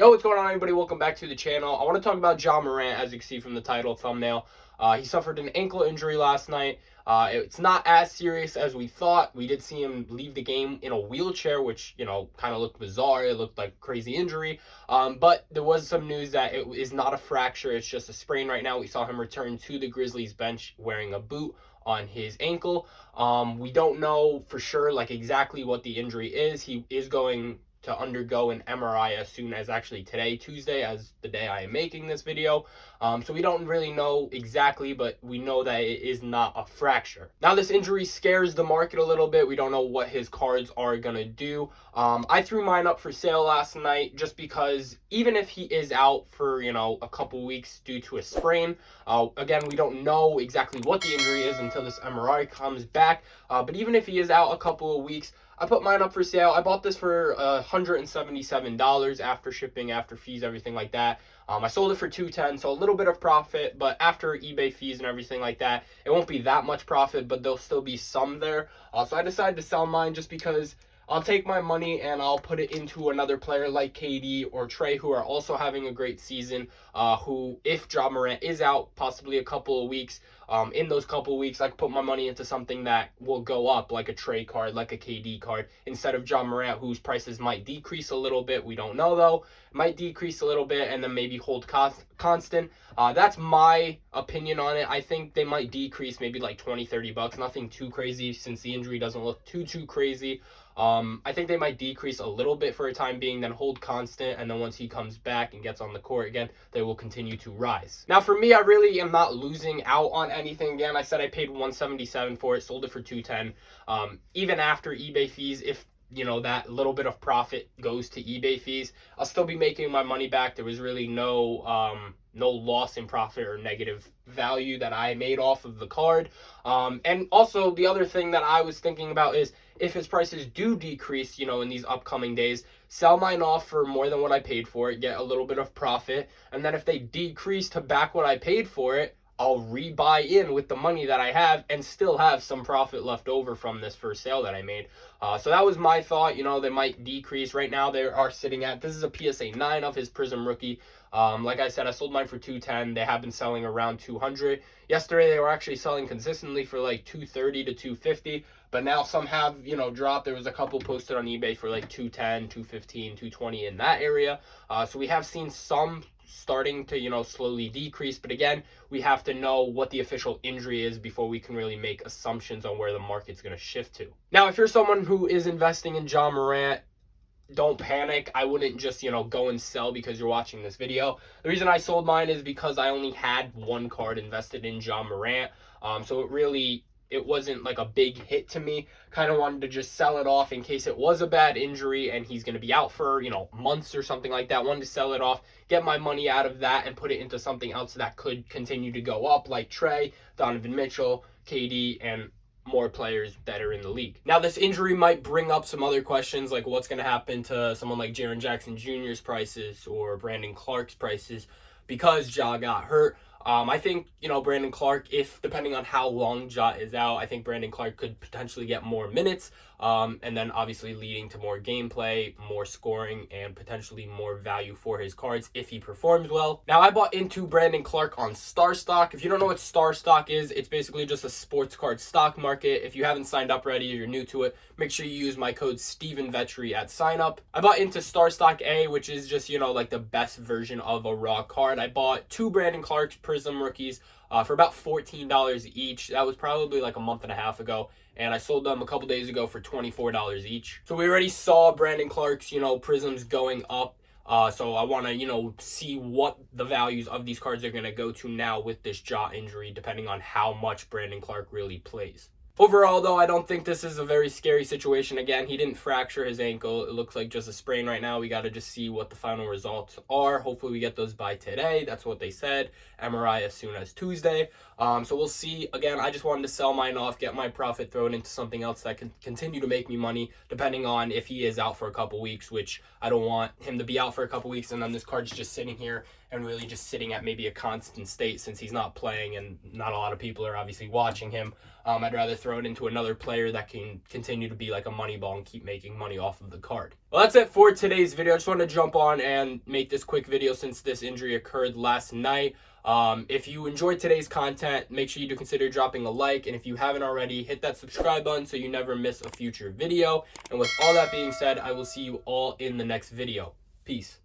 Yo, what's going on, everybody? Welcome back to the channel. I want to talk about Ja Morant, as you can see from the title thumbnail. He suffered an ankle injury last night. It's not as serious as we thought. We did see him leave the game in a wheelchair, which, kind of looked bizarre. It looked like a crazy injury. But there was some news that it is not a fracture. It's just a sprain right now. We saw him return to the Grizzlies bench wearing a boot on his ankle. We don't know for sure, exactly what the injury is. He is going to undergo an MRI as soon as actually today, Tuesday, as the day I am making this video. So we don't really know exactly, but we know that it is not a fracture. Now, this injury scares the market a little bit. We don't know what his cards are going to do. I threw mine up for sale last night just because even if he is out for, a couple weeks due to a sprain, again, we don't know exactly what the injury is until this MRI comes back. But even if he is out a couple of weeks, I put mine up for sale. I bought this for $177 after shipping, after fees, everything like that. I sold it for $210, so a little bit of profit, but after eBay fees and everything like that, it won't be that much profit, but there'll still be some there. So I decided to sell mine just because I'll take my money and I'll put it into another player like KD or Trey, who are also having a great season, who, if Ja Morant is out possibly a couple of weeks, in those couple of weeks, I can put my money into something that will go up, like a Trey card, like a KD card, instead of Ja Morant, whose prices might decrease a little bit. We don't know, though. Might decrease a little bit and then maybe hold constant. That's my opinion on it. I think they might decrease maybe like 20, 30 bucks. Nothing too crazy since the injury doesn't look too crazy. I think they might decrease a little bit for a time being, then hold constant, and then once he comes back and gets on the court again, they will continue to rise. Now, for me, I really am not losing out on anything. Again, I said I paid $177 for it, sold it for $210. Even after eBay fees, if that little bit of profit goes to eBay fees, I'll still be making my money back. There was really no loss in profit or negative value that I made off of the card. And also the other thing that I was thinking about is if his prices do decrease, in these upcoming days, sell mine off for more than what I paid for it, get a little bit of profit. And then if they decrease to back what I paid for it, I'll rebuy in with the money that I have and still have some profit left over from this first sale that I made. So that was my thought. They might decrease. Right now they are sitting at, this is a PSA 9 of his Prism rookie. Like I said, I sold mine for $210. They have been selling around $200. Yesterday they were actually selling consistently for like $230 to $250, but now some have, dropped. There was a couple posted on eBay for like $210, $215, $220 in that area. So we have seen some starting to, slowly decrease. But again, we have to know what the official injury is before we can really make assumptions on where the market's going to shift to. Now, if you're someone who is investing in Ja Morant, don't panic. I wouldn't just, go and sell because you're watching this video. The reason I sold mine is because I only had one card invested in Ja Morant. So it wasn't like a big hit to me. Kind of wanted to just sell it off in case it was a bad injury and he's going to be out for, months or something like that. Wanted to sell it off, get my money out of that and put it into something else that could continue to go up, like Trey, Donovan Mitchell, KD, and more players that are in the league. Now, this injury might bring up some other questions, like what's going to happen to someone like Jaren Jackson Jr.'s prices or Brandon Clark's prices because Ja got hurt. I think, Brandon Clark, if depending on how long Ja is out, I think Brandon Clark could potentially get more minutes, and then obviously leading to more gameplay, more scoring, and potentially more value for his cards if he performs well. Now, I bought into Brandon Clark on Star Stock. If you don't know what Star Stock is, it's basically just a sports card stock market. If you haven't signed up already or you're new to it, make sure you use my code StevenVetri at sign up. I bought into Star Stock A, which is just, like the best version of a raw card. I bought two Brandon Clark's Prism rookies for about $14 each. That was probably like a month and a half ago, and I sold them a couple days ago for $24 each. So we already saw Brandon Clark's, Prisms going up. So I want to, see what the values of these cards are going to go to now with this Ja injury, depending on how much Brandon Clark really plays. Overall, though, I don't think this is a very scary situation. Again, he didn't fracture his ankle. It looks like just a sprain right now. We got to just see what the final results are. Hopefully, we get those by today. That's what they said. MRI as soon as Tuesday. So we'll see. Again, I just wanted to sell mine off, get my profit thrown into something else that can continue to make me money, depending on if he is out for a couple weeks, which I don't want him to be out for a couple weeks, and then this card's just sitting here and really just sitting at maybe a constant state since he's not playing and not a lot of people are obviously watching him. I'd rather throw throw it into another player that can continue to be like a money ball and keep making money off of the card. Well, that's it for today's video. I just wanted to jump on and make this quick video since this injury occurred last night. If you enjoyed today's content, make sure you do consider dropping a like, and if you haven't already, hit that subscribe button so you never miss a future video. And with all that being said, I will see you all in the next video. Peace.